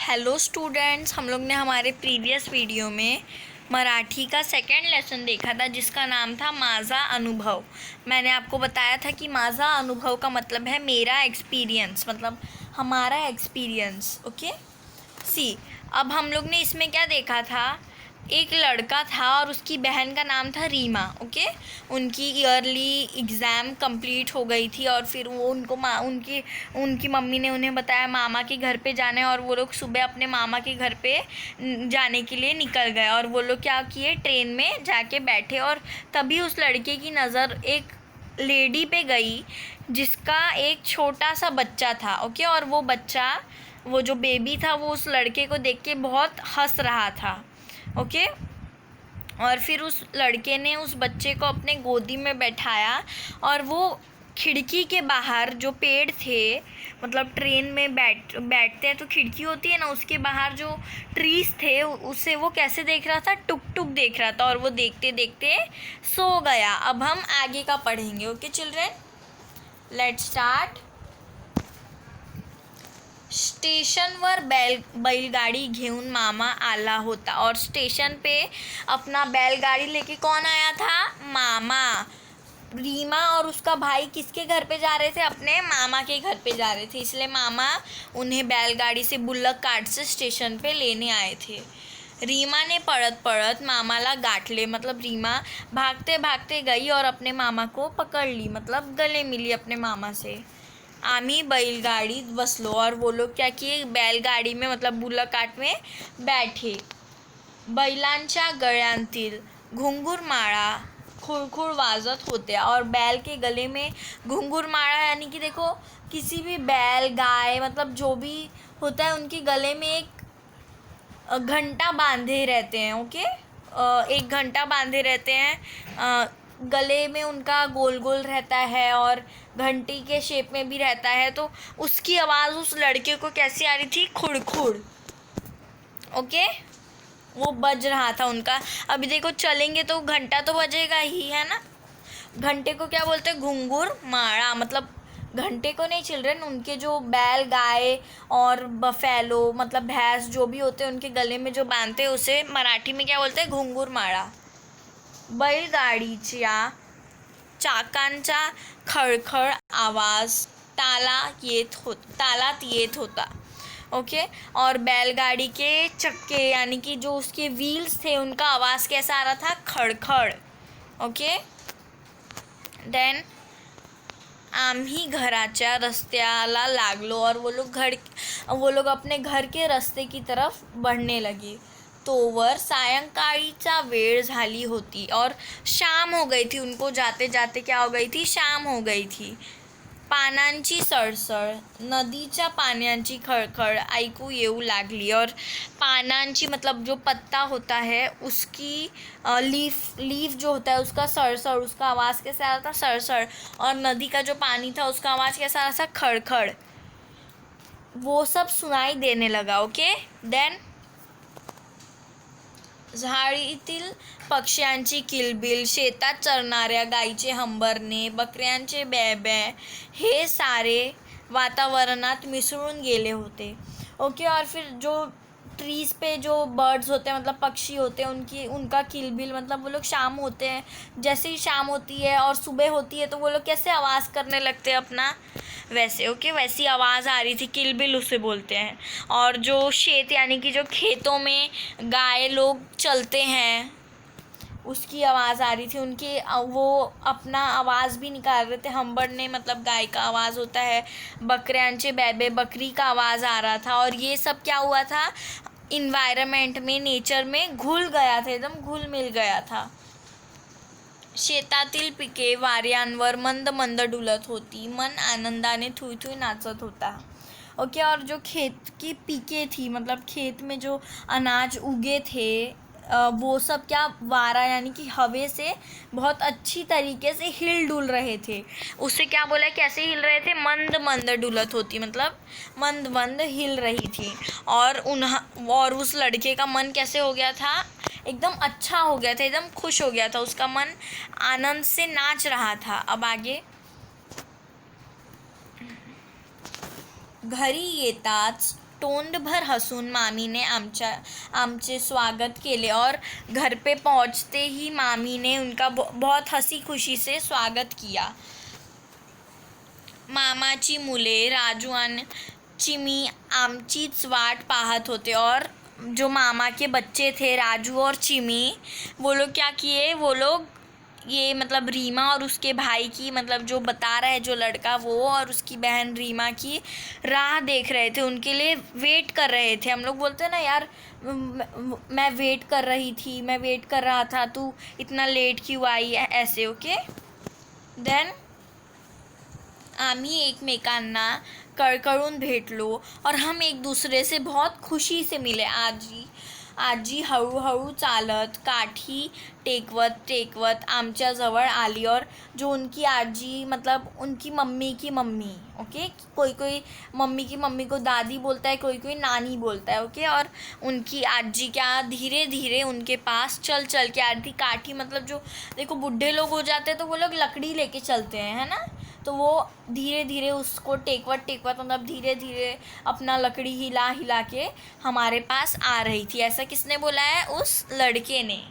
Hello students, हम लोग ने हमारे प्रीवियस वीडियो में मराठी का सेकंड लेसन देखा था जिसका नाम था माझा अनुभव। मैंने आपको बताया था कि माझा अनुभव का मतलब है मेरा एक्सपीरियंस, मतलब हमारा एक्सपीरियंस। ओके सी, अब हम लोग ने इसमें क्या देखा था, एक लड़का था और उसकी बहन का नाम था रीमा। ओके, उनकी ईयरली एग्ज़ाम कंप्लीट हो गई थी और फिर वो उनकी उनकी मम्मी ने उन्हें बताया मामा के घर पे जाना है और वो लोग सुबह अपने मामा के घर पे जाने के लिए निकल गए। और वो लोग क्या किए, ट्रेन में जाके बैठे और तभी उस लड़के की नज़र एक लेडी पे गई जिसका एक छोटा सा बच्चा था। ओके, और वो बच्चा, वो जो बेबी था, वो उस लड़के को देख के बहुत हंस रहा था। ओके, और फिर उस लड़के ने उस बच्चे को अपने गोदी में बैठाया और वो खिड़की के बाहर जो पेड़ थे, मतलब ट्रेन में बैठते हैं तो खिड़की होती है ना, उसके बाहर जो ट्रीज थे उसे वो कैसे देख रहा था, टुक टुक देख रहा था और वो देखते देखते सो गया। अब हम आगे का पढ़ेंगे। Okay children, let's start. स्टेशनवर बैलगाडी घेऊन मामा आला होता। और स्टेशन पे अपना बैलगाड़ी लेके कौन आया था? मामा। रीमा और उसका भाई किसके घर पे जा रहे थे? अपने मामा के घर पे जा रहे थे, इसलिए मामा उन्हें बैलगाड़ी से बुल्लक कार्ट से स्टेशन पे लेने आए थे। रीमा ने पळत पळत मामाला गाठले, मतलब रीमा भागते भागते गई और अपने मामा को पकड़ ली, मतलब गले मिली अपने मामा से। आम्ही बैलगाडीत बसलो, और वो लोग क्या किए, बैलगाडी में मतलब बुल्लक कार्ट में बैठे। बैलांच्या गळ्यांतील घुंगुरमाळा खुळखुळ वाजत होत्या। और बैल के गले में घुंगुरमाळा यानी कि देखो, किसी भी बैल गाय मतलब जो भी होता है उनके गले में एक घंटा बांधे रहते हैं। ओके, एक घंटा बांधे रहते हैं, गले में उनका गोल गोल रहता है और घंटी के शेप में भी रहता है। तो उसकी आवाज़ उस लड़के को कैसी आ रही थी? खुड़ खुड़। ओके, वो बज रहा था उनका। अभी देखो चलेंगे तो घंटा तो बजेगा ही, है ना। घंटे को क्या बोलते हैं? घुंघुर माड़ा। मतलब घंटे को नहीं चिल्ड्रन, उनके जो बैल गाय और बफेलो मतलब भैंस जो भी होते हैं उनके गले में जो बांधते हैं उसे मराठी में क्या बोलते हैं? घुंघुर माळा। बैलगाडीच्या चाकांचा खळखळ आवाज तालात येत होता। ओके, और बैलगाड़ी के चक्के यानी कि जो उसके व्हील्स थे उनका आवाज़ कैसा आ रहा था? खड़खड़। ओके, देन आम्ही घराच्या रस्त्याला लागलो, और वो लोग अपने घर के रास्ते की तरफ बढ़ने लगे। तोवर सायंकाळीचा वेळ झाली होती और शाम हो गई थी। उनको जाते जाते क्या हो गई थी? शाम हो गई थी। पानांची सळसळ, नदीच्या पाण्याची खळखळ ऐकू येऊ लागली। और पानांची मतलब जो पत्ता होता है उसकी लीफ जो होता है उसका सड़सड़, उसका आवाज़ कैसा आ रहा था? सड़सड़। और नदी का जो पानी था उसका आवाज़ कैसा आ रहा था? खड़खड़। वो सब सुनाई देने लगा। ओके, देन झाडीतील पक्ष्यांची किलबिल, शेतात चरणाऱ्या गाईचे हंबरणे, बकऱ्यांचे बॅ हे सारे वातावरणात मिसळून गेले होते। ओके, और फिर जो ट्रीज़ पे जो बर्ड्स होते हैं मतलब पक्षी होते हैं उनका किलबिल, मतलब वो लोग शाम होते हैं, जैसे ही शाम होती है और सुबह होती है तो वो लोग कैसे आवाज़ करने लगते हैं अपना, वैसे। ओके, वैसी आवाज़ आ रही थी, किलबिल उसे बोलते हैं। और जो शेत यानी कि जो खेतों में गाय लोग चलते हैं उसकी आवाज़ आ रही थी। वो अपना आवाज़ भी निकाल रहे थे। हंबड़ने मतलब गाय का आवाज़ होता है। बकऱ्यांचे बॅबे, बकरी का आवाज़ आ रहा था। और ये सब क्या हुआ था? इन्वायरमेंट में, नेचर में घुल गया था, एकदम घुल मिल गया था। शेतातील पिके वाऱ्यांवर मंद मंद डुलत होती, मन आनंदाने थुई थुई नाचत होता। ओके, और जो खेत की पिके थी मतलब खेत में जो अनाज उगे थे, वो सब क्या, वारा यानी कि हवे से बहुत अच्छी तरीके से हिल डुल रहे थे। उससे क्या बोला, कैसे हिल रहे थे? मंद मंद डुलत होती, मतलब मंद मंद हिल रही थी। और उस लड़के का मन कैसे हो गया था? एकदम अच्छा हो गया था, एकदम खुश हो गया था, उसका मन आनंद से नाच रहा था। अब आगे, घरी येताच तोंडभर हसून मामीने आमचे स्वागत केले और घर पे पहुंचते ही मामी ने उनका बहुत हंसी खुशी से स्वागत किया. मामाची मुले राजू आणि चिमी आमचीच वाट पाहत होते और जो मामा के बच्चे थे राजू और चिमी, वो लोग क्या किए, वो लोग ये मतलब रीमा और उसके भाई की, मतलब जो बता रहा है जो लड़का, वो और उसकी बहन रीमा की राह देख रहे थे, उनके लिए वेट कर रहे थे. हम लोग बोलते हैं ना यार, मैं वेट कर रही थी, मैं वेट कर रहा था, तू इतना लेट क्यों आई है, ऐसे. ओके. देन आम्ही एकमेकांना कळकळून भेटलो और हम एक दूसरे से बहुत खुशी से मिले. आजी हळूहळू चालत काठी टेकवत आमच्याजवळ आली और जो उनकी आजी मतलब उनकी मम्मी की मम्मी, ओके, कोई मम्मी की मम्मी को दादी बोलता है, कोई नानी बोलता है, ओके. और उनकी आजी क्या धीरे धीरे उनके पास चल के आ रही थी. काठी मतलब जो देखो बुढ़े लोग हो जाते हैं तो वो लोग लकड़ी लेके चलते हैं, है ना, तो वो धीरे धीरे उसको टेकवत मतलब धीरे धीरे अपना लकड़ी हिला के हमारे पास आ रही थी. ऐसा किसने बोला है? उस लड़के ने.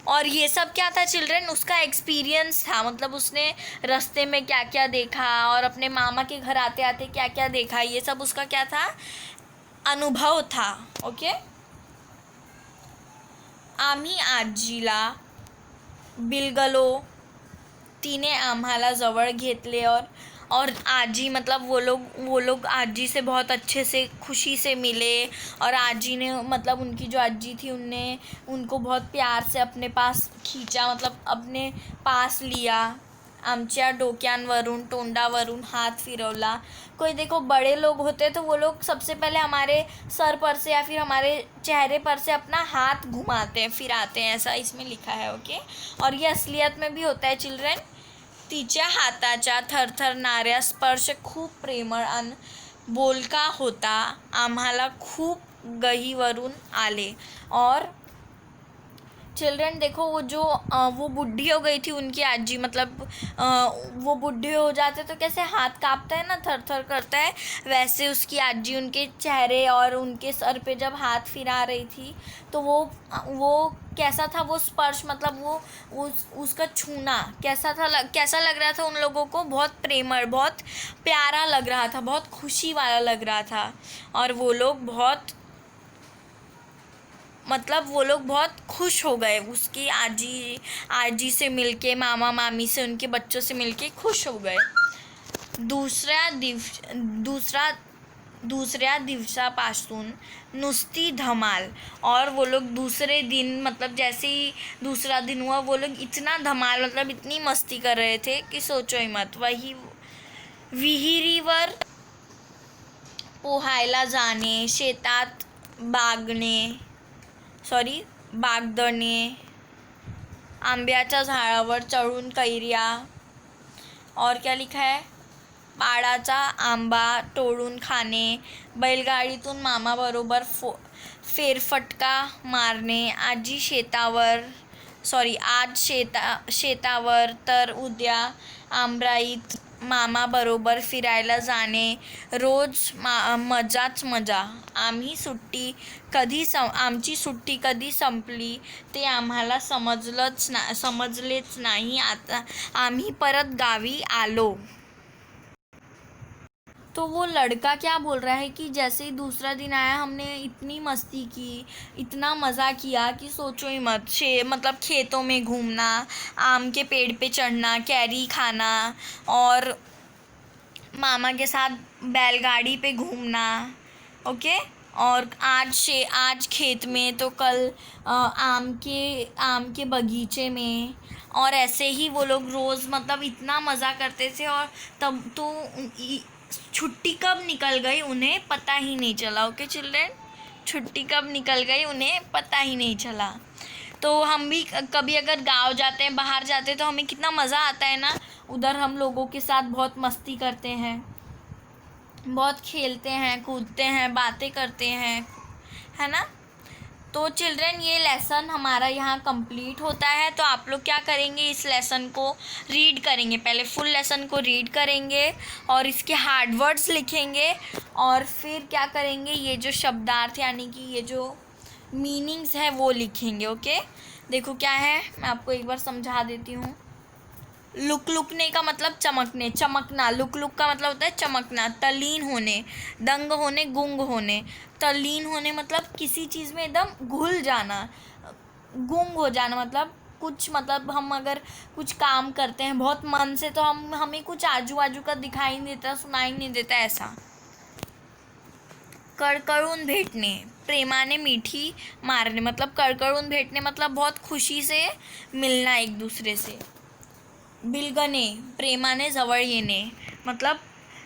और ये सब क्या था चिल्ड्रन? उसका एक्सपीरियंस था, मतलब उसने रास्ते में क्या क्या देखा और अपने मामा के घर आते आते क्या क्या देखा, ये सब उसका क्या था? अनुभव था. ओके. आम्ही आजीला बिलगलो, तिने आम्हाला जवळ घेतले और आजी मतलब वो लोग आजी से बहुत अच्छे से खुशी से मिले और आजी ने मतलब उनकी जो आजी थी उनने उनको बहुत प्यार से अपने पास खींचा, मतलब अपने पास लिया. आमच्या डोक्यांवरून तोंडावरून हाथ फिरवला. कोई देखो बड़े लोग होते तो वो लोग सबसे पहले हमारे सर पर से या फिर हमारे चेहरे पर से अपना हाथ घुमाते हैं, फिराते हैं, ऐसा इसमें लिखा है. ओके. और ये असलियत में भी होता है चिल्ड्रन. तिच्या हाताच्या थरथरणाऱ्या स्पर्श खूप प्रेमळ आणि बोलका होता. आम्हाला खूप गहीवरून आले. और चिल्ड्रन देखो वो बूढ़ी हो गई थी उनकी आजी, मतलब वो बूढ़े हो जाते तो कैसे हाथ कांपता है ना, थर करता है, वैसे उसकी आजी उनके चेहरे और उनके सर पे जब हाथ फिरा रही थी तो वो कैसा था, वो स्पर्श मतलब उसका छूना कैसा लग रहा था उन लोगों को? बहुत प्रेमळ, बहुत प्यारा लग रहा था, बहुत खुशी वाला लग रहा था. और वो लोग बहुत खुश हो गए उसकी आजी से मिलके, मामा मामी से, उनके बच्चों से मिलके खुश हो गए. दुसऱ्या दिवसापासून नुसती धमाल. और वो लोग दूसरे दिन मतलब जैसे ही दूसरा दिन हुआ वो लोग इतना धमाल मतलब इतनी मस्ती कर रहे थे कि सोचो ही मत. वही विहिरीवर पोहायला जाणे, शेतात बागदणे, आंब्याच्या झाडावर चढून कैऱ्या, और क्या लिखा है, पाडाचा आंबा तोडून खाणे, बैलगाडीतून मामाबरोबर फेरफटका मारणे, आज शेतावर तर उद्या आमराईत मामाबरोबर फिरायला जाणे, रोज मजाच मजा. आमची सुट्टी कधी संपली ते आम्हाला समजलेच नाही. आता आम्ही परत गावी आलो. तो वो लड़का क्या बोल रहा है कि जैसे ही दूसरा दिन आया हमने इतनी मस्ती की, इतना मज़ा किया कि सोचो ही मत. मतलब खेतों में घूमना, आम के पेड़ पे चढ़ना, कैरी खाना और मामा के साथ बैलगाड़ी पे घूमना. ओके. और आज खेत में तो कल आम के बगीचे में, और ऐसे ही वो लोग रोज़ मतलब इतना मज़ा करते थे. और तब तो छुट्टी कब निकल गई उन्हें पता ही नहीं चला. ओके चिल्ड्रन, छुट्टी कब निकल गई उन्हें पता ही नहीं चला. तो हम भी कभी अगर गांव जाते हैं, बाहर जाते हैं तो हमें कितना मज़ा आता है ना, उधर हम लोगों के साथ बहुत मस्ती करते हैं, बहुत खेलते हैं, कूदते हैं, बातें करते हैं, है ना. तो चिल्ड्रन ये लेसन हमारा यहाँ कंप्लीट होता है। तो आप लोग क्या करेंगे, इस लेसन को रीड करेंगे, पहले फुल लेसन को रीड करेंगे और इसके हार्ड वर्ड्स लिखेंगे और फिर क्या करेंगे, ये जो शब्दार्थ यानी कि ये जो मीनिंग्स है वो लिखेंगे। ओके, देखो क्या है, मैं आपको एक बार समझा देती हूँ। लुक लुकने का मतलब चमकने, चमकना। लुक लुक का मतलब होता है चमकना। तल्लीन होने, दंग होने, गुंग होने। तल्लीन होने मतलब किसी चीज़ में एकदम घुल जाना। गुंग हो जाना मतलब कुछ, मतलब हम अगर कुछ काम करते हैं बहुत मन से तो हमें कुछ आजू बाजू का दिखाई नहीं देता, सुनाई नहीं देता, ऐसा। कड़कड़ून भेटणे, प्रेमाने मीठी मारने, मतलब कड़कड़ून भेटणे मतलब बहुत खुशी से मिलना एक दूसरे से। बिलगणे, प्रेमाने जवळ येणे, मतलब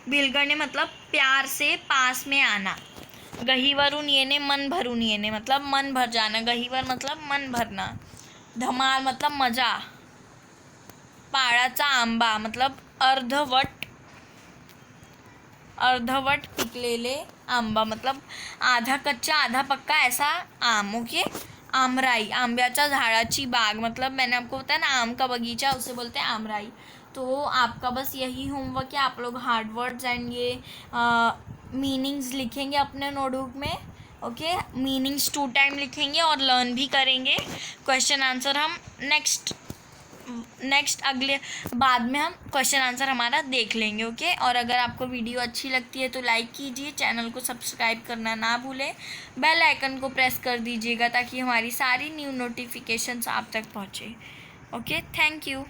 बिलगणे मतलब प्यार से पास में आना। गहीवरून येणे, मन भरून येणे, मतलब मन भर जाना। गहीवर मतलब मन भरना। धमाल मतलब मजा। पाळाचा आंबा मतलब अर्धवट पिकलेले आंबा, मतलब आधा कच्चा आधा पक्का ऐसा आम। ओके, आमराई, आंब्याच्या झाडाची बाग, मतलब मैंने आपको बताया ना आम का बगीचा, उसे बोलते हैं आमराई। तो आपका बस यही होमवर्क है, आप लोग हार्ड वर्ड्स एंड ये मीनिंग्स लिखेंगे अपने नोटबुक में। ओके, मीनिंग्स 2 टाइम लिखेंगे और लर्न भी करेंगे। क्वेश्चन आंसर हम नेक्स्ट अगले बाद में हम क्वेश्चन आंसर हमारा देख लेंगे। ओके, और अगर आपको वीडियो अच्छी लगती है तो लाइक कीजिए, चैनल को सब्सक्राइब करना ना भूलें, बेल आइकन को प्रेस कर दीजिएगा ताकि हमारी सारी न्यू नोटिफिकेशंस आप तक पहुँचे। Okay, thank you.